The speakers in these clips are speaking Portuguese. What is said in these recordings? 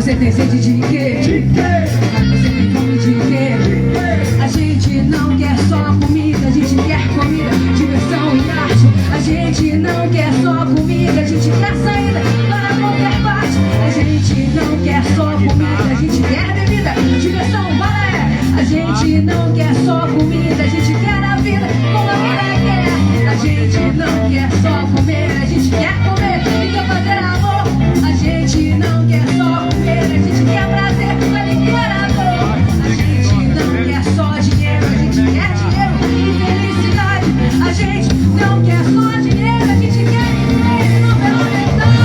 Você tem sede de quê? De quê? Você tem fome de quê? A gente não quer só comida, a gente quer comida, diversão e arte. A gente não quer só comida, a gente quer saída para qualquer parte. A gente não quer só comida, a gente quer bebida, diversão, balé. A gente não quer só comida, a gente quer a vida como a vida quer. A gente não quer só comer, a gente quer comer e quer fazer amor. A gente não quer só comer, a gente quer prazer pra aliviar a dor. A gente não quer só dinheiro, a gente quer dinheiro e felicidade. A gente não quer só dinheiro, a gente quer dinheiro e não pela verdade.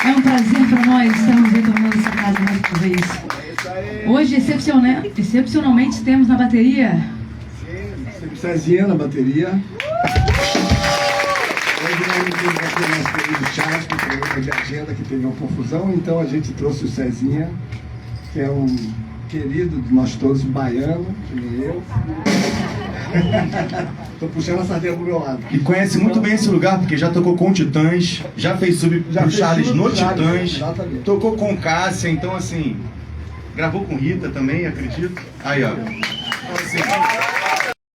É um prazer para nós estarmos retornando essa casa mais uma vez. Hoje, excepcionalmente, temos na bateria Cezinha na bateria. também temos aqui o nosso querido Charles, que tem problema de agenda, que teve uma confusão, então a gente trouxe o Cezinha, que é um querido de nós todos, baiano, que nem eu. Tô puxando a sardinha pro meu lado. E conhece muito bem esse lugar, porque já tocou com Titãs, já fez sub pro Charles no Titãs, exatamente. tocou com Cássia, então assim, gravou com Rita também, acredito. Aí, ó. Então, assim,